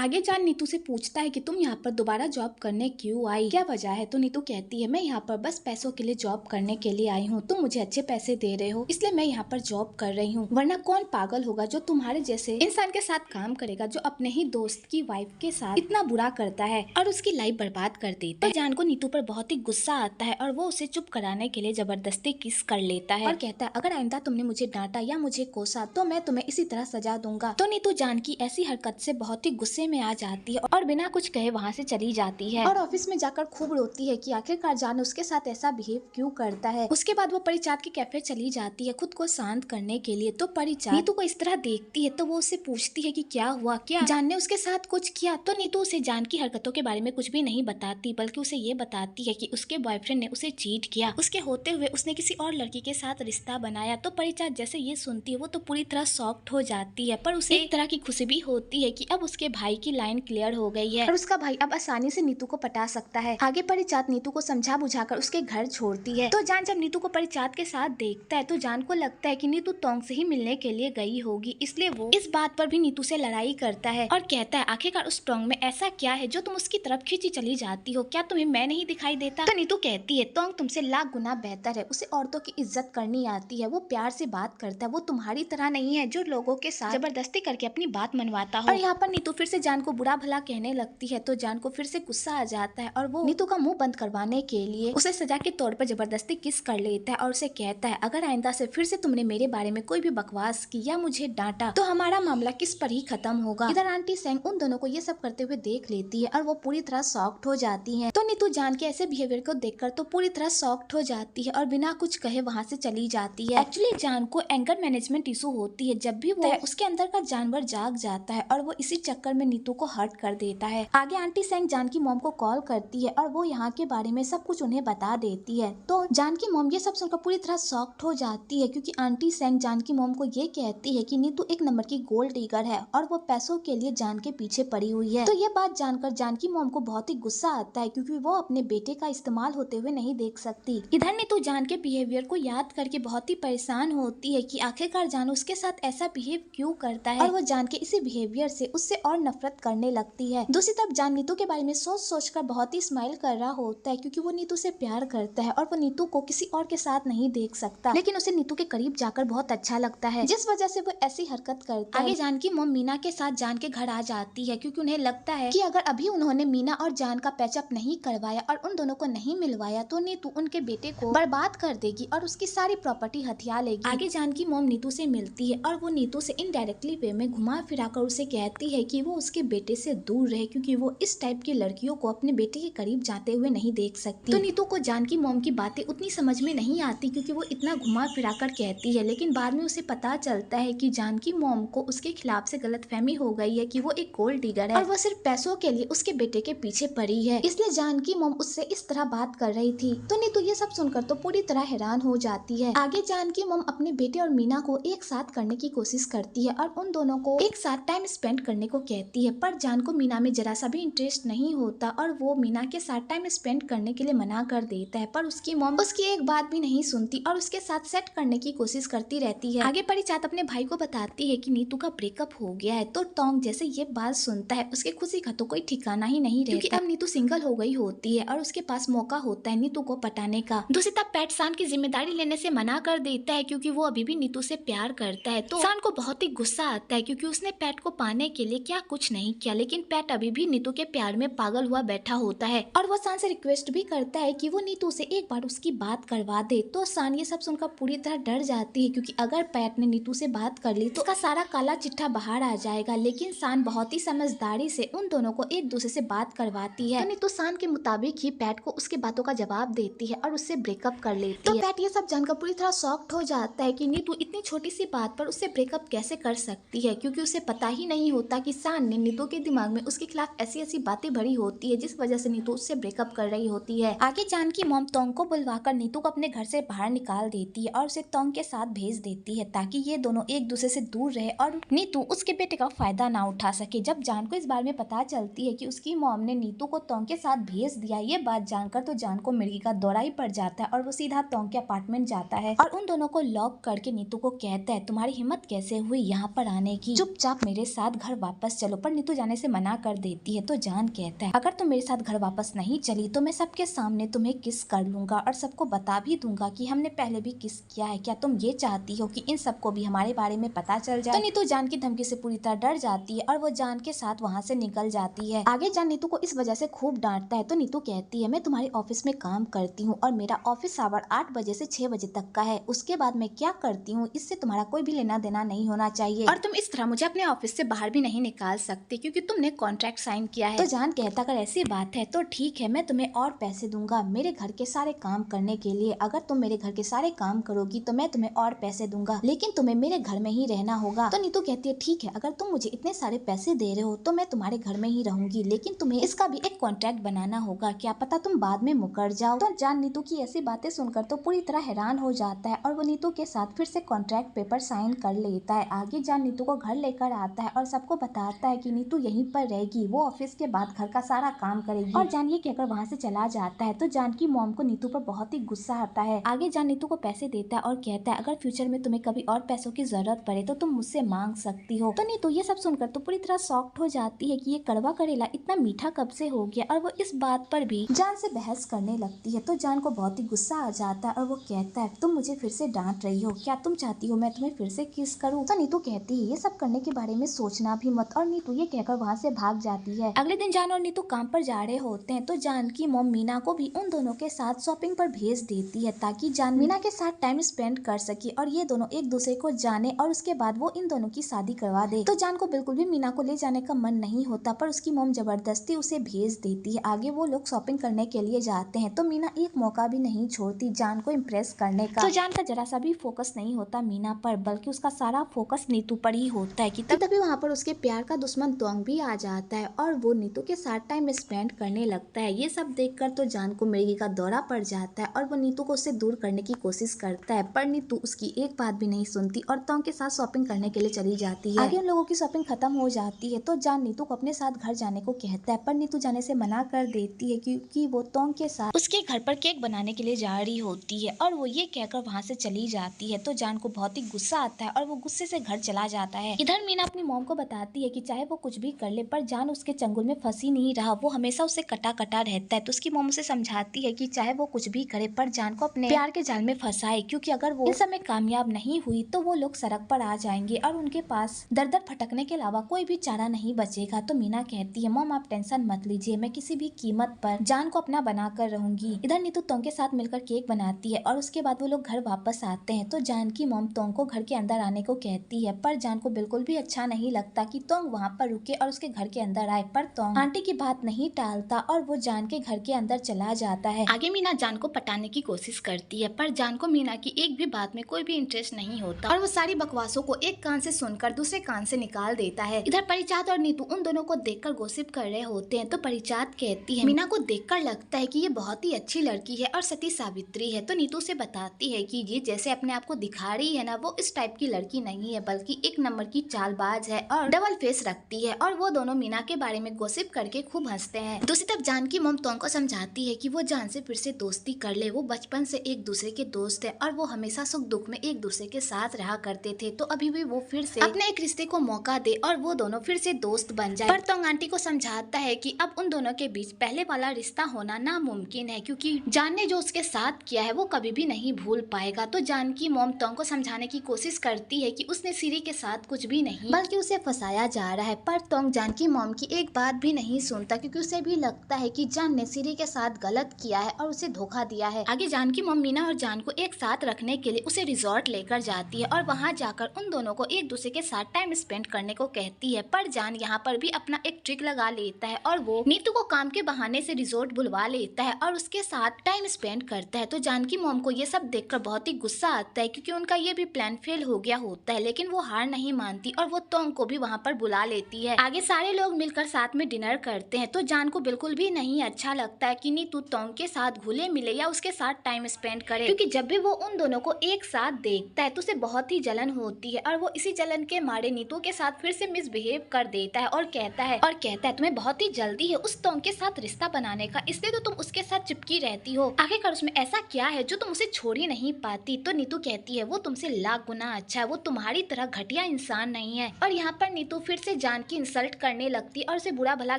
आगे जान नीतू से पूछता है कि तुम यहाँ पर दोबारा जॉब करने क्यों आई, क्या वजह है। तो नीतू कहती है मैं यहाँ पर बस पैसों के लिए जॉब करने के लिए आई हूँ, तुम मुझे अच्छे पैसे दे रहे हो इसलिए मैं यहाँ पर जॉब कर रही हूँ, वरना कौन पागल होगा जो तुम्हारे जैसे इंसान के साथ काम करेगा जो अपने ही दोस्त की वाइफ के साथ इतना बुरा करता है और उसकी लाइफ बर्बाद कर देता है। तो जान को नीतू पर बहुत ही गुस्सा आता है और वो उसे चुप कराने के लिए जबरदस्ती किस कर लेता है और कहता है अगर आइंदा तुमने मुझे डांटा या मुझे कोसा तो मैं तुम्हें इसी तरह सजा दूंगा। तो नीतू जान की ऐसी हरकत से बहुत ही गुस्से में आ जाती है और बिना कुछ कहे वहाँ से चली जाती है और ऑफिस में जाकर खूब रोती है कि आखिरकार जान उसके साथ ऐसा बिहेव क्यों करता है। उसके बाद वो परिचात के कैफे चली जाती है खुद को शांत करने के लिए। तो परिचात नीतू को इस तरह देखती है तो वो उससे पूछती है कि क्या हुआ, क्या जान ने उसके साथ कुछ किया। तो नीतू उसे जान की हरकतों के बारे में कुछ भी नहीं बताती बल्कि उसे ये बताती है कि उसके बॉयफ्रेंड ने उसे चीट किया, उसके होते हुए उसने किसी और लड़की के साथ रिश्ता बनाया। तो परिचात जैसे ये सुनती है वो तो पूरी तरह शॉक्ड हो जाती है, पर उसे एक तरह की खुशी भी होती है कि अब उसके भाई की लाइन क्लियर हो गई है और उसका भाई अब आसानी से नीतू को पटा सकता है। आगे परिचात नीतू को समझा बुझाकर उसके घर छोड़ती है। तो जान जब नीतू को परिचात के साथ देखता है तो जान को लगता है कि नीतू तोंग से ही मिलने के लिए गई होगी, इसलिए वो इस बात पर भी नीतू से लड़ाई करता है और कहता है आखिरकार उस टोंग में ऐसा क्या है जो तुम उसकी तरफ खींची चली जाती हो, क्या तुम्हें मैं नहीं दिखाई देता। तो नीतू कहती है टोंग तुमसे लाख गुना बेहतर है, उसे औरतों की इज्जत करनी आती है, वो प्यार से बात करता है, वो तुम्हारी तरह नहीं है जो लोगों के साथ जबरदस्ती करके अपनी बात मनवाता हो। और यहाँ पर नीतू फिर से जान को बुरा भला कहने लगती है तो जान को फिर से गुस्सा आ जाता है और वो नीतू का मुंह बंद करवाने के लिए उसे सजा के तौर पर जबरदस्ती किस कर लेता है और उसे कहता है अगर आइंदा से फिर से तुमने मेरे बारे में कोई भी बकवास की या मुझे डांटा तो हमारा मामला किस पर ही खत्म होगा। इधर आंटी सेंग उन दोनों को ये सब करते हुए देख लेती है और वो पूरी तरह शॉक्ड हो जाती है। तो नीतू जान के ऐसे बिहेवियर को देखकर तो पूरी तरह शॉक्ड हो जाती है और बिना कुछ कहे वहाँ से चली जाती है। एक्चुअली जान को एंगर मैनेजमेंट इशू होती है, जब भी वो उसके अंदर का जानवर जाग जाता है और वो इसी चक्कर में नीतू को हर्ट कर देता है। आगे आंटी सेंग जान की मॉम को कॉल करती है और वो यहाँ के बारे में सब कुछ उन्हें बता देती है। तो जान की मॉम ये सब सुनकर पूरी तरह शॉक्ड हो जाती है क्योंकि आंटी सेंग जान की मॉम को ये कहती है कि नीतू एक नंबर की गोल्ड डिगर है और वो पैसों के लिए जान के पीछे पड़ी हुई है। तो ये बात जानकर जान की मॉम को बहुत ही गुस्सा आता है क्योंकि वो अपने बेटे का इस्तेमाल होते हुए नहीं देख सकती। इधर नीतू जान के बिहेवियर को याद करके बहुत ही परेशान होती है कि आखिरकार जान उसके साथ ऐसा बिहेव क्यों करता है और वो जान के इसी बिहेवियर से उससे और नफरत करने लगती है। दूसरी तरफ जान नीतू के बारे में सोच सोच कर बहुत ही स्माइल कर रहा होता है क्योंकि वो नीतू से प्यार करता है और वो नीतू को किसी और के साथ नहीं देख सकता, लेकिन उसे नीतू के करीब जाकर बहुत अच्छा लगता है जिस वजह से वो ऐसी हरकत करता है। आगे जान की मॉम मीना के साथ जान के घर आ जाती है क्योंकि उन्हें लगता है कि अगर अभी उन्होंने मीना और जान का पैचअप नहीं करवाया और उन दोनों को नहीं मिलवाया तो नीतू उनके बेटे को बर्बाद कर देगी और उसकी सारी प्रॉपर्टी हथिया लेगी। आगे जान की मॉम नीतू से मिलती है और वो नीतू से इनडायरेक्टली वे में घुमा फिरा कर उसे कहती है कि वो उसके बेटे से दूर रहे क्योंकि वो इस टाइप की लड़कियों को अपने बेटे के करीब जाते हुए नहीं देख सकती। तो नीतू को जान की मॉम की बातें उतनी समझ में नहीं आती क्योंकि वो इतना घुमा फिरा कर कहती है, लेकिन बाद में उसे पता चलता है कि जान की मॉम को उसके खिलाफ से गलतफहमी हो गई है कि वो एक गोल्ड डिगर है और वो सिर्फ पैसों के लिए उसके बेटे के पीछे पड़ी है, इसलिए जान की मॉम उससे इस तरह बात कर रही थी। तो नीतू ये सब सुनकर तो पूरी तरह हैरान हो जाती है। आगे जान की मॉम अपने बेटे और मीना को एक साथ करने की कोशिश करती है और उन दोनों को एक साथ टाइम स्पेंड करने को कहती है, पर जान को मीना में जरा सा भी इंटरेस्ट नहीं होता और वो मीना के साथ टाइम स्पेंड करने के लिए मना कर देता है, पर उसकी मॉम उसकी एक बात भी नहीं सुनती और उसके साथ सेट करने की कोशिश करती रहती है। आगे परिचात अपने भाई को बताती है कि नीतू का ब्रेकअप हो गया है, तो टोंग जैसे ये बात सुनता है उसके खुशी का तो कोई ठिकाना ही नहीं रहता क्योंकि अब नीतू सिंगल हो गई होती है और उसके पास मौका होता है नीतू को पटाने का। दूसरी तरफ पैट शान की जिम्मेदारी लेने से मना कर देता है क्योंकि वो अभी भी नीतू से प्यार करता है। तो शान को बहुत ही गुस्सा आता है क्योंकि उसने पैट को पाने के लिए क्या कुछ नहीं किया, लेकिन पैट अभी भी नीतू के प्यार में पागल हुआ बैठा होता है और वो शान से रिक्वेस्ट भी करता है कि वो नीतू से एक बार उसकी बात करवा दे। तो शान ये सब सुनकर पूरी तरह डर जाती है क्योंकि अगर पैट ने नीतू से बात कर ली तो उसका सारा काला चिट्ठा बाहर आ जाएगा, लेकिन शान बहुत ही समझदारी से उन दोनों को एक दूसरे से बात करवाती है। तो नीतू शान के मुताबिक ही पैट को उसकी बातों का जवाब देती है और उससे ब्रेकअप कर लेती है। तो पैट ये सब जानकर पूरी तरह शॉक्ड हो जाता है कि नीतू इतनी छोटी सी बात पर उससे ब्रेकअप कैसे कर सकती है, क्योंकि उसे पता ही नहीं होता कि शान ने नीतू के दिमाग में उसके खिलाफ ऐसी ऐसी बातें भरी होती है जिस वजह से नीतू उससे ब्रेकअप कर रही होती है। आगे जान की मॉम टोंग को बुलवाकर नीतू को अपने घर से बाहर निकाल देती है और उसे टोंग के साथ भेज देती है ताकि ये दोनों एक दूसरे से दूर रहे और नीतू उसके बेटे का फायदा ना उठा सके। जब जान को इस बारे में पता चलती है कि उसकी मॉम ने नीतू को टोंग के साथ भेज दिया, ये बात जानकर तो जान को मिर्गी का दौरा ही पड़ जाता है और वो सीधा टोंग के अपार्टमेंट जाता है और उन दोनों को लॉक करके नीतू को कहता है तुम्हारी हिम्मत कैसे हुई यहाँ पर आने की, चुपचाप मेरे साथ घर वापस चलो। पर नीतू जाने से मना कर देती है। तो जान कहता है अगर तुम मेरे साथ घर वापस नहीं चली तो मैं सबके सामने तुम्हें किस कर लूंगा और सबको बता भी दूंगा कि हमने पहले भी किस किया है। क्या तुम ये चाहती हो कि इन सबको भी हमारे बारे में पता चल जाए? तो नीतू जान की धमकी से पूरी तरह डर जाती है और वो जान के साथ वहाँ से निकल जाती है। आगे जान नीतू को इस वजह से खूब डांटता है। तो नीतू कहती है मैं तुम्हारे ऑफिस में काम करती हूँ और मेरा ऑफिस आवर 8 बजे से 6 बजे तक का है। उसके बाद मैं क्या करती हूँ इससे तुम्हारा कोई भी लेना देना नहीं होना चाहिए और तुम इस तरह मुझे अपने ऑफिस से बाहर भी नहीं निकाल सकती क्योंकि तुमने कॉन्ट्रैक्ट साइन किया है। तो जान कहता अगर ऐसी बात है तो ठीक है, मैं तुम्हें और पैसे दूंगा मेरे घर के सारे काम करने के लिए। अगर तुम मेरे घर के सारे काम करोगी तो मैं तुम्हें और पैसे दूंगा, लेकिन तुम्हें मेरे घर में ही रहना होगा। तो नीतू कहती है ठीक है, अगर तुम मुझे इतने सारे पैसे दे रहे हो तो मैं तुम्हारे घर में ही रहूंगी, लेकिन तुम्हें इसका भी एक कॉन्ट्रैक्ट बनाना होगा, क्या पता तुम बाद में मुकर जाओ। तो जान नीतू की ऐसी बातें सुनकर तो पूरी तरह हैरान हो जाता है और वो नीतू के साथ फिर से कॉन्ट्रैक्ट पेपर साइन कर लेता है। आगे जान नीतू को घर लेकर आता है और सबको बताता है कि नीतू यहीं पर रहेगी, वो ऑफिस के बाद घर का सारा काम करेगी। और जान ये कहकर वहाँ से चला जाता है। तो जान की मॉम को नीतू पर बहुत ही गुस्सा आता है। आगे जान नीतू को पैसे देता है और कहता है अगर फ्यूचर में तुम्हें कभी और पैसों की जरूरत पड़े तो तुम मुझसे मांग सकती हो। तो नीतू ये सब सुनकर तो पूरी तरह शॉक्ड हो जाती है कि ये कड़वा करेला इतना मीठा कब से हो गया, और वो इस बात पर भी जान से बहस करने लगती है। तो जान को बहुत ही गुस्सा आ जाता है और वो कहता है तुम मुझे फिर से डांट रही हो, क्या तुम चाहती हो मैं तुम्हें फिर से किस करूँ? तो नीतू कहती है ये सब करने के बारे में सोचना भी मत, और नीतू ये कहकर वहाँ से भाग जाती है। अगले दिन जान और नीतू काम पर जा रहे होते हैं। तो जान की मॉम मीना को भी उन दोनों के साथ शॉपिंग पर भेज देती है ताकि जान मीना के साथ टाइम स्पेंड कर सके और ये दोनों एक दूसरे को जाने और उसके बाद वो इन दोनों की शादी करवा दे। तो जान को बिल्कुल भी मीना को ले जाने का मन नहीं होता, पर उसकी मॉम जबरदस्ती उसे भेज देती है। आगे वो लोग शॉपिंग करने के लिए जाते हैं। तो मीना एक मौका भी नहीं छोड़ती जान को इम्प्रेस करने का। तो जान का जरा सा भी फोकस नहीं होता मीना पर, बल्कि उसका सारा फोकस नीतू पर ही होता है कि तभी वहाँ पर उसके प्यार का दुश्मन तोंग भी आ जाता है और वो नीतू के साथ टाइम स्पेंड करने लगता है। ये सब देखकर तो जान को मिर्गी का दौरा पड़ जाता है और वो नीतू को उससे दूर करने की कोशिश करता है, पर नीतू उसकी एक बात भी नहीं सुनती और तोंग के साथ शॉपिंग करने के लिए चली जाती है। आगे उन लोगों की शॉपिंग खत्म हो जाती है। तो जान नीतू को अपने साथ घर जाने को कहता है, पर नीतू जाने से मना कर देती है क्योंकि वो तोंग के साथ उसके घर पर केक बनाने के लिए जा रही होती है और वो ये कहकर वहाँ से चली जाती है। तो जान को बहुत ही गुस्सा आता है और वो गुस्से से घर चला जाता है। इधर मीना अपनी मॉम को बताती है कि चाहे वो कुछ भी कर ले पर जान उसके चंगुल में फंसी नहीं रहा, वो हमेशा उससे कटा कटा रहता है। तो उसकी मॉम उसे समझाती है कि चाहे वो कुछ भी करे पर जान को अपने प्यार के जाल में फंसाए, क्योंकि अगर वो इस समय कामयाब नहीं हुई तो वो लोग सड़क पर आ जाएंगे और उनके पास दर दर भटकने के अलावा कोई भी चारा नहीं बचेगा। तो मीना कहती है मॉम आप टेंशन मत लीजिए, मैं किसी भी कीमत पर जान को अपना बना कर रहूंगी। इधर नीतू तोंग के साथ मिलकर केक बनाती है और उसके बाद वो लोग घर वापस आते हैं। तो जान की मॉम तोंग को घर के अंदर आने को कहती है, पर जान को बिल्कुल भी अच्छा नहीं लगता कि तोंग वहाँ पर रुके और उसके घर के अंदर आए, पर तोंग आंटी की बात नहीं टालता और वो जान के घर के अंदर चला जाता है। आगे मीना जान को पटाने की कोशिश करती है, पर जान को मीना की एक भी बात में कोई भी इंटरेस्ट नहीं होता और वो सारी बकवासों को एक कान से सुनकर दूसरे कान से निकाल देता है। इधर परिचात और नीतू उन दोनों को देखकर गॉसिप कर रहे होते हैं। तो परिचात कहती है मीना को देखकर लगता है कि ये बहुत ही अच्छी लड़की है और सती सावित्री है। तो नीतू से बताती है कि ये जैसे अपने आप को दिखा रही है ना, वो इस टाइप की लड़की नहीं है, बल्कि एक नंबर की चालबाज है और डबल फेस रखती है। और वो दोनों मीना के बारे में गॉसिप करके खूब हंसते हैं। दूसरी तरफ जान की मॉम तोंग को समझाती है कि वो जान से फिर से दोस्ती कर ले, वो बचपन से एक दूसरे के दोस्त है और वो हमेशा सुख दुख में एक दूसरे के साथ रहा करते थे। तो अभी भी वो फिर से अपने एक रिश्ते को मौका दे और वो दोनों फिर से दोस्त बन जाए। पर तोंग आंटी को समझाता है कि अब उन दोनों के बीच पहले वाला रिश्ता होना नामुमकिन है, क्योंकि जान ने जो उसके साथ किया है वो कभी भी नहीं भूल पाएगा। तो जान की मॉम तोंग को समझाने की कोशिश करती है कि उसने सिरी के साथ कुछ भी नहीं बल्कि उसे फंसाया जा रहा है, पर तोंग जान की मॉम की एक बात भी नहीं सुनता क्योंकि उसे भी लगता है कि जान ने सिरी के साथ गलत किया है और उसे धोखा दिया है। आगे जान की मॉम मीना और जान को एक साथ रखने के लिए उसे रिजॉर्ट लेकर जाती है और वहाँ जाकर उन दोनों को एक दूसरे के साथ टाइम स्पेंड करने को कहती है, पर जान यहाँ पर भी अपना एक ट्रिक लगा लेता है और वो नीतू को काम के बहाने से रिजॉर्ट बुलवा लेता है और उसके साथ टाइम स्पेंड करता है। तो जान की मॉम को ये सब देखकर बहुत ही गुस्सा आता है क्योंकि उनका ये भी प्लान फेल हो गया होता है, लेकिन वो हार नहीं मानती और वो तोंग को भी वहाँ पर बुला लेती है। आगे सारे लोग मिलकर साथ में डिनर करते हैं। तो जान को बिल्कुल भी नहीं अच्छा लगता है कि नीतू तोंग के साथ घुले मिले या उसके साथ टाइम स्पेंड करे, क्योंकि जब भी वो उन दोनों को एक साथ देखता है तो उसे बहुत ही जलन होती है और वो इसी जलन के मारे नीतू के साथ फिर से मिसबिहेव कर देता है और कहता है तुम्हें बहुत ही जल्दी है उस तोंग के साथ रिश्ता बनाने का, इसलिए तो तुम उसके साथ चिपकी रहती हो। आखिरकार उसमें ऐसा क्या है जो तुम उसे छोड़ ही नहीं पाती? तो नीतू कहती है वो तुमसे लाख गुना अच्छा है, वो तुम्हारी तरह घटिया इंसान नहीं है। और यहाँ पर नीतू फिर से जान की इंसल्ट करने लगती है और उसे बुरा भला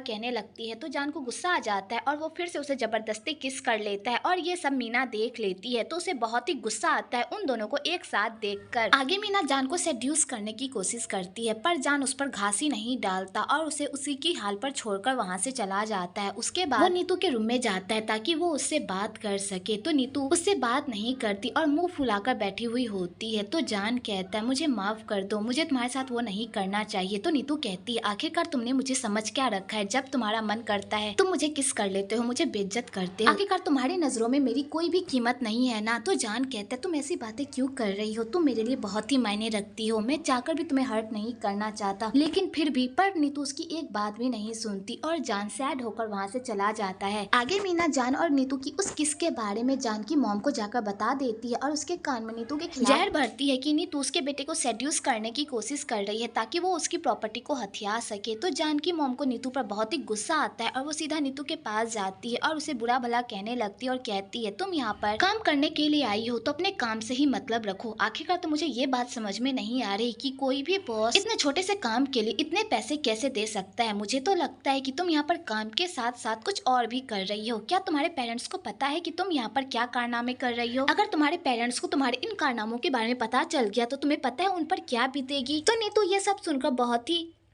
कहने लगती है। तो जान को गुस्सा आ जाता है और वो फिर से उसे जबरदस्ती किस कर लेता है और ये सब मीना देख लेती है। तो उसे बहुत ही गुस्सा आता है उन दोनों को एक साथ देखकर। आगे मीना जान को सेड्यूस करने की कोशिश करती है पर जान उस पर घासी नहीं डालता और उसे उसी की हाल पर छोड़कर वहां से चला जाता है। उसके बाद वो नीतू के रूम में जाता है ताकि वो उससे बात कर सके। तो नीतू उससे बात नहीं करती और मुंह फुलाकर बैठी हुई होती है। तो जान कहता है मुझे माफ कर दो, मुझे तुम्हारे साथ वो नहीं करना चाहिए। तो नीतू कहती है आखिरकार तुमने मुझे समझ क्या रखा है, जब तुम्हारा मन करता है तुम मुझे किस कर लेते हो, मुझे बेइज्जत करते हो, आखिरकार तुम्हारी नजरों में मेरी कोई भी कीमत नहीं है ना। तो जान कहता है तुम ऐसी बातें क्यों कर रही हो, तुम मेरे लिए बहुत ही मायने रखती हो, मैं चाहकर भी तुम्हें हर्ट नहीं करना चाहता लेकिन फिर भी। पर नीतू उसकी एक बात भी नहीं सुनती और जान सैड होकर वहाँ से चला जाता है। आगे मीना जान और नीतू की उस किस के बारे में जान की मॉम को जाकर बता देती है और उसके कान में नीतू के खिलाफ जहर भरती है कि नीतू उसके बेटे को सेड्यूस करने की कोशिश कर रही है ताकि वो उसकी प्रॉपर्टी को हथिया सके। तो जान की मॉम को नीतू पर बहुत ही गुस्सा आता है और वो सीधा नीतू के पास जाती है और उसे बुरा भला कहने लगती है और कहती है तुम यहाँ पर काम करने के लिए आई हो तो अपने काम से ही मतलब रखो। आखिरकार तो मुझे ये बात समझ में नहीं आ रही कि कोई भी बॉस इतने छोटे से काम के लिए इतने पैसे कैसे दे सकता है। मुझे तो लगता है कि तुम यहाँ पर काम के साथ साथ कुछ और भी कर रही हो। क्या तुम्हारे पेरेंट्स को पता है कि तुम यहाँ पर क्या कारनामे कर रही हो? अगर तुम्हारे पेरेंट्स को तुम्हारे इन कारनामों के बारे में पता चल गया तो तुम्हें पता है उन पर क्या बीतेगी। तो नीतू ये सब सुनकर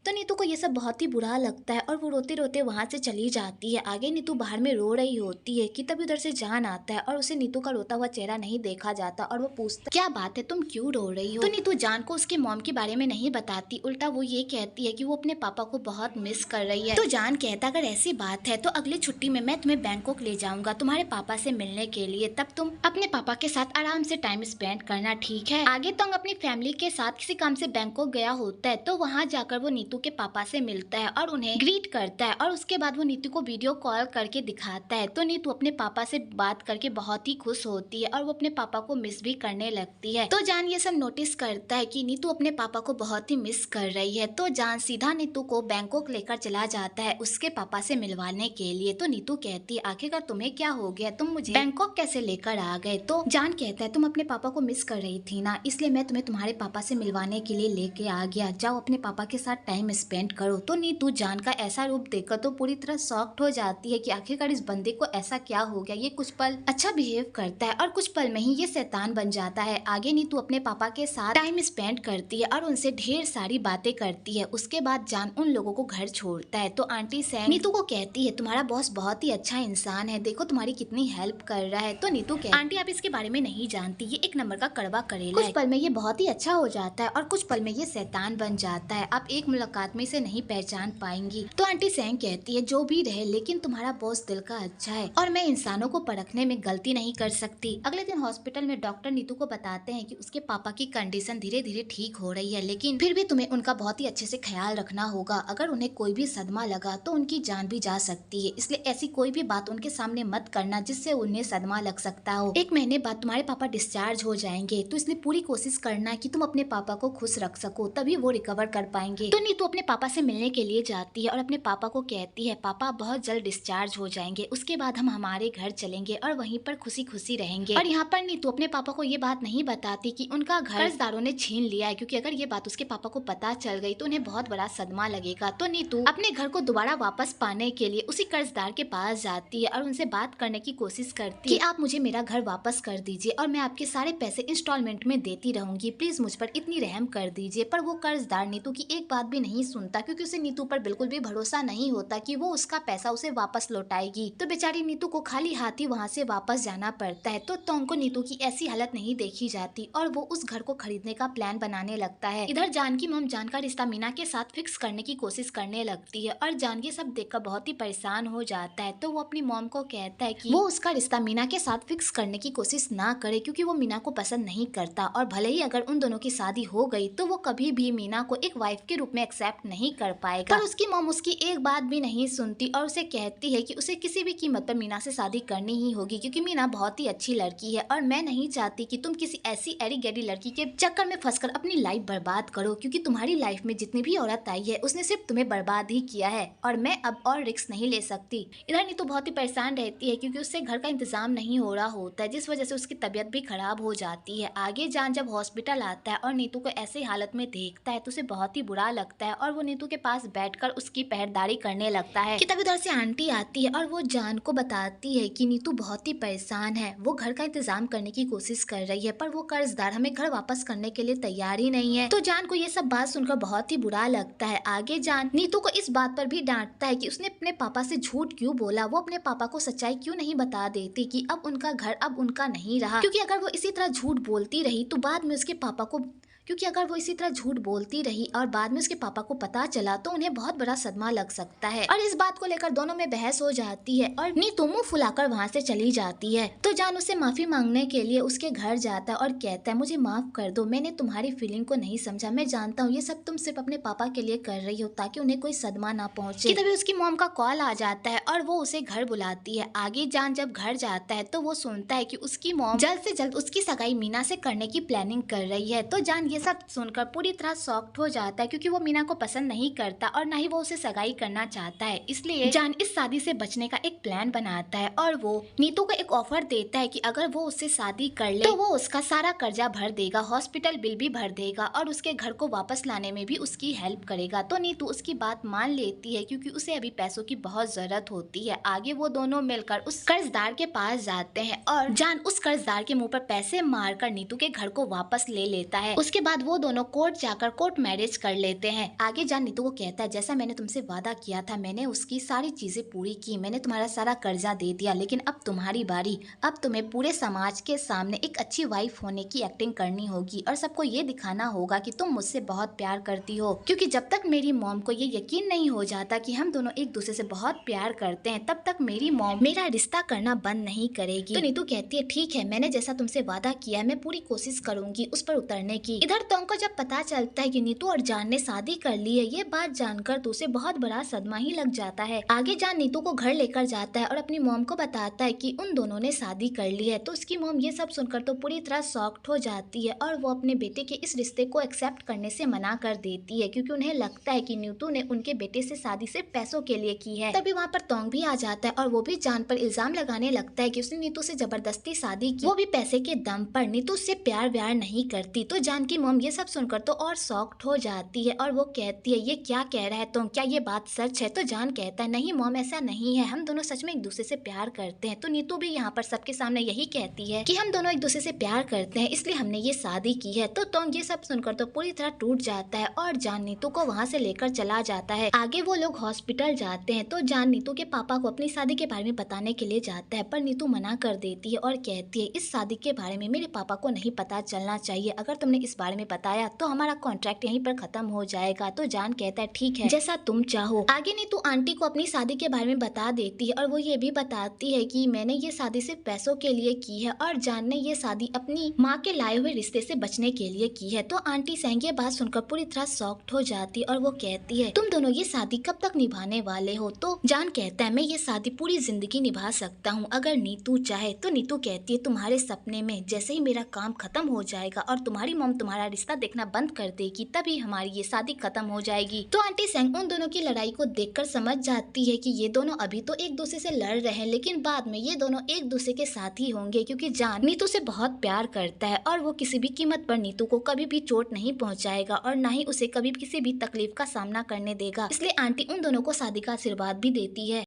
नीतू को ये सब बहुत ही बुरा लगता है और वो रोते रोते वहां से चली जाती है। आगे नीतू बाहर में रो रही होती है कि तभी उधर से जान आता है और उसे नीतू का रोता हुआ चेहरा नहीं देखा जाता और वो पूछता क्या बात है, तुम क्यों रो रही हो? तो नीतू जान को उसके मॉम के बारे में नहीं बताती, उल्टा वो ये कहती है कि वो अपने पापा को बहुत मिस कर रही है। तो जान कहता अगर ऐसी बात है तो अगली छुट्टी में मैं तुम्हें बैंकॉक ले जाऊंगा तुम्हारे पापा से मिलने के लिए, तब तुम अपने पापा के साथ आराम से टाइम स्पेंड करना, ठीक है? आगे तंग अपनी फैमिली के साथ किसी काम से बैंकॉक गया होता है तो वहाँ जाकर वो नीतू के पापा से मिलता है और उन्हें ग्रीट करता है और उसके बाद वो नीतू को वीडियो कॉल करके दिखाता है। तो नीतू अपने पापा से बात करके बहुत ही खुश होती है और वो अपने पापा को मिस भी करने लगती है। तो जान ये सब नोटिस करता है कि नीतू अपने पापा को बहुत ही मिस कर रही है। तो जान सीधा नीतू को बैंकॉक लेकर चला जाता है उसके पापा से मिलवाने के लिए। तो नीतू कहती है आखिरकार तुम्हें क्या हो गया, तुम मुझे बैंकॉक कैसे लेकर आ गए? तो जान कहता है तुम अपने पापा को मिस कर रही थी ना, इसलिए मैं तुम्हें तुम्हारे पापा से मिलवाने के लिए लेके आ गया, जाओ अपने पापा के साथ टाइम स्पेंड करो। तो नीतू जान का ऐसा रूप देखकर तो पूरी तरह शॉक्ड हो जाती है कि आखिरकार इस बंदे को ऐसा क्या हो गया। ये कुछ पल अच्छा बिहेव करता है और कुछ पल में ही ये शैतान बन जाता है। आगे नीतू अपने पापा के साथ टाइम स्पेंड करती है और उनसे ढेर सारी बातें करती है। उसके बाद जान उन लोगों को घर छोड़ता है। तो आंटी सैंग नीतू को कहती है तुम्हारा बॉस बहुत ही अच्छा इंसान है, देखो तुम्हारी कितनी हेल्प कर रहा है। तो नीतू कहती आंटी आप इसके बारे में नहीं जानती, ये एक नंबर का कड़वा करेला है। कुछ पल में ये बहुत ही अच्छा हो जाता है और कुछ पल में ये शैतान बन जाता है, आप एक मुलाकात में इसे नहीं पहचान पाएंगी। तो आंटी सैंग कहती है जो भी रहे लेकिन तुम्हारा बॉस दिल का अच्छा है और मैं इंसानों को परखने में गलती नहीं कर सकती। अगले दिन हॉस्पिटल में डॉक्टर नीतू को बताते हैं कि उसके पापा की कंडीशन धीरे धीरे ठीक हो रही है लेकिन फिर भी तुम्हें उनका बहुत ही अच्छे से ख्याल रखना होगा, अगर उन्हें कोई भी सदमा लगा तो उनकी जान भी जा सकती है, इसलिए ऐसी कोई भी बात उनके सामने मत करना जिससे उन्हें सदमा लग सकता हो। 1 महीने बाद तुम्हारे पापा डिस्चार्ज हो जाएंगे तो इसलिए पूरी कोशिश करना कि तुम अपने पापा को खुश रख सको, तभी वो रिकवर कर पाएंगे। तो नीतू अपने पापा से मिलने के लिए जाती है और अपने पापा को कहती है पापा बहुत जल्द डिस्चार्ज हो जाएंगे, उसके बाद हम हमारे घर चलेंगे और वहीं पर खुशी खुशी रहेंगे। और यहाँ पर नीतू अपने पापा को ये बात नहीं बताती कि उनका घर कर्जदारों ने छीन लिया है, क्योंकि अगर ये बात उसके पापा को पता चल गई तो उन्हें बहुत बड़ा सदमा लगेगा। तो नीतू अपने घर को दोबारा वापस पाने के लिए उसी कर्जदार के पास जाती है और उनसे बात करने की कोशिश करती है कि आप मुझे मेरा घर वापस कर दीजिए और मैं आपके सारे पैसे इंस्टॉलमेंट में देती रहूंगी, प्लीज मुझ पर इतनी रहम कर दीजिए। पर वो कर्जदार नीतू की एक बात भी नहीं सुनता, क्योंकि उसे नीतू पर बिल्कुल भी भरोसा नहीं होता कि वो उसका पैसा उसे वापस लौटाएगी। तो बेचारी नीतू को खाली हाथ ही वहाँ से वापस जाना पड़ता है। तो तोंग को नीतू की ऐसी हालत नहीं देखी जाती और वो उस घर को खरीदने का प्लान बनाने लगता है। इधर जान की मॉम जान का रिश्ता मीना के साथ फिक्स करने की कोशिश करने लगती है और जान ये सब देखकर बहुत ही परेशान हो जाता है। तो वो अपनी मॉम को कहता है कि वो उसका रिश्ता मीना के साथ फिक्स करने की कोशिश ना करे, क्योंकि वो मीना को पसंद नहीं करता और भले ही अगर उन दोनों की शादी हो गई तो वो कभी भी मीना को एक वाइफ के रूप में एक्सेप्ट नहीं कर पाएगा। पर उसकी मॉम उसकी एक बात भी नहीं सुनती और उसे कहती है कि उसे किसी भी कीमत पर मीना से शादी करनी ही होगी, क्योंकि मीना बहुत ही अच्छी लड़की है और मैं नहीं चाहती कि तुम किसी ऐसी एड़ी गैडी लड़की के चक्कर में फंसकर अपनी लाइफ बर्बाद करो, क्योंकि तुम्हारी लाइफ में जितनी भी औरत आई है उसने सिर्फ तुम्हें बर्बाद ही किया है और मैं अब और रिस्क नहीं ले सकती। इधर नीतू बहुत ही परेशान रहती है क्योंकि उससे घर का इंतजाम नहीं हो रहा होता है, जिस वजह से उसकी तबीयत भी खराब हो जाती है। आगे जान जब हॉस्पिटल आता है और नीतू को ऐसे हालत में देखता है तो उसे बहुत ही बुरा लगता है है और वो नीतू के पास बैठकर उसकी पहरेदारी करने लगता है कि तभी उधर से आंटी आती है और वो जान को बताती है कि नीतू बहुत ही परेशान है, वो घर का इंतजाम करने की कोशिश कर रही है पर वो कर्जदार हमें घर वापस करने के लिए तैयार ही नहीं है। तो जान को ये सब बात सुनकर बहुत ही बुरा लगता है। आगे जान नीतू को इस बात पर भी डांटता है कि उसने अपने पापा से झूठ क्यों बोला, वो अपने पापा को सच्चाई क्यों नहीं बता देती कि अब उनका घर अब उनका नहीं रहा, क्योंकि अगर वो इसी तरह झूठ बोलती रही तो बाद में उसके पापा को और बाद में उसके पापा को पता चला तो उन्हें बहुत बड़ा सदमा लग सकता है। और इस बात को लेकर दोनों में बहस हो जाती है और नीतू मुंह फुलाकर वहाँ से चली जाती है। तो जान उससे माफी मांगने के लिए उसके घर जाता है और कहता है मुझे माफ कर दो, मैंने तुम्हारी फीलिंग को नहीं समझा, मैं जानता हूँ ये सब तुम सिर्फ अपने पापा के लिए कर रही हो ताकि उन्हें कोई सदमा ना पहुंचे। तभी उसकी मॉम का कॉल आ जाता है और वो उसे घर बुलाती है। आगे जान जब घर जाता है तो वो सुनता है कि उसकी मॉम जल्द से जल्द उसकी सगाई मीना से करने की प्लानिंग कर रही है। तो जान ये सब सुनकर पूरी तरह शॉक्ड हो जाता है क्योंकि वो मीना को पसंद नहीं करता और ना ही वो उसे सगाई करना चाहता है। इसलिए जान इस शादी से बचने का एक प्लान बनाता है और वो नीतू को एक ऑफर देता है कि अगर वो उससे शादी कर ले तो वो उसका सारा कर्जा भर देगा, हॉस्पिटल बिल भी भर देगा और उसके घर को वापस लाने में भी उसकी हेल्प करेगा। तो नीतू उसकी बात मान लेती है क्योंकि उसे अभी पैसों की बहुत जरूरत होती है। आगे वो दोनों मिलकर उस कर्जदार के पास जाते हैं और जान उस कर्जदार के मुंह पर पैसे मारकर नीतू के घर को वापस ले लेता है। उसके बाद वो दोनों कोर्ट जाकर कोर्ट मैरिज कर लेते हैं। आगे जान नीतू को कहता है जैसा मैंने तुमसे वादा किया था मैंने उसकी सारी चीजें पूरी की, मैंने तुम्हारा सारा कर्जा दे दिया, लेकिन अब तुम्हारी बारी, अब तुम्हें पूरे समाज के सामने एक अच्छी वाइफ होने की एक्टिंग करनी होगी और सबको ये दिखाना होगा कि तुम मुझसे बहुत प्यार करती हो, क्योंकि जब तक मेरी मॉम को ये यकीन नहीं हो जाता कि हम दोनों एक दूसरे से बहुत प्यार करते हैं तब तक मेरी मॉम मेरा रिश्ता करना बंद नहीं करेगी। तो नीतू कहती है ठीक है, मैंने जैसा तुमसे वादा किया है मैं पूरी कोशिश करूंगी उस पर उतरने की। इधर टोंग को जब पता चलता है कि नीतू और जान ने शादी कर ली है, ये बात जानकर तो उसे बहुत बड़ा सदमा ही लग जाता है। आगे जान नीतू को घर लेकर जाता है और अपनी मॉम को बताता है कि उन दोनों ने शादी कर ली है। तो उसकी मॉम ये सब सुनकर तो पूरी तरह शॉक्ड हो जाती है और वो अपने बेटे के इस रिश्ते को एक्सेप्ट करने से मना कर देती है क्योंकि उन्हें लगता है कि नीतू ने उनके बेटे से शादी सिर्फ पैसों के लिए की है। तभी वहाँ पर टोंग भी आ जाता है और वो भी जान पर इल्जाम लगाने लगता है कि उसने नीतू से जबरदस्ती शादी की, वो भी पैसे के दम पर, नीतू उससे प्यार व्यार नहीं करती। तो जान की मॉम ये सब सुनकर तो और शॉक्ड हो जाती है और वो कहती है ये क्या कह रहा है तुम, क्या ये बात सच है? तो जान कहता है नहीं मॉम ऐसा नहीं है, हम दोनों सच में एक दूसरे से प्यार करते हैं। तो नीतू भी यहाँ पर सबके सामने यही कहती है कि हम दोनों एक दूसरे से प्यार करते हैं इसलिए हमने ये शादी की है। तो टोंग ये सब सुनकर तो पूरी तरह टूट जाता है और जान नीतू को वहाँ से लेकर चला जाता है। आगे वो लोग हॉस्पिटल जाते हैं तो जान नीतू के पापा को अपनी शादी के बारे में बताने के लिए जाता है पर नीतू मना कर देती है और कहती है इस शादी के बारे में मेरे पापा को नहीं पता चलना चाहिए, अगर तुमने इस बारे में बताया तो हमारा कॉन्ट्रैक्ट यहीं पर खत्म हो जाएगा। तो जान कहता है ठीक है जैसा तुम चाहो। आगे नीतू आंटी को अपनी शादी के बारे में बता देती है और वो ये भी बताती है कि मैंने ये शादी सिर्फ पैसों के लिए की है और जान ने ये शादी अपनी माँ के लाए हुए रिश्ते से बचने के लिए की है। तो आंटी सेंग ये बात सुनकर पूरी तरह शॉक्ड हो जाती है और वो कहती है तुम दोनों ये शादी कब तक निभाने वाले हो? तो जान कहता है मैं ये शादी पूरी जिंदगी निभा सकता हूँ अगर नीतू चाहे। तो नीतू कहती है तुम्हारे सपने में जैसे ही मेरा काम खत्म हो जाएगा और तुम्हारी मॉम तुम्हारा रिश्ता देखना बंद कर देगी तभी हमारी ये शादी खत्म हो जाएगी। तो आंटी सेंग उन दोनों की लड़ाई को देखकर समझ जाती है कि ये दोनों अभी तो एक दूसरे से लड़ रहे हैं लेकिन बाद में ये दोनों एक दूसरे के साथ ही होंगे क्योंकि जान नीतू से बहुत प्यार करता है और वो किसी भी कीमत पर नीतू को कभी भी चोट नहीं पहुंचाएगा और ना ही उसे कभी किसी भी तकलीफ का सामना करने देगा। इसलिए आंटी उन दोनों को शादी का आशीर्वाद भी देती है।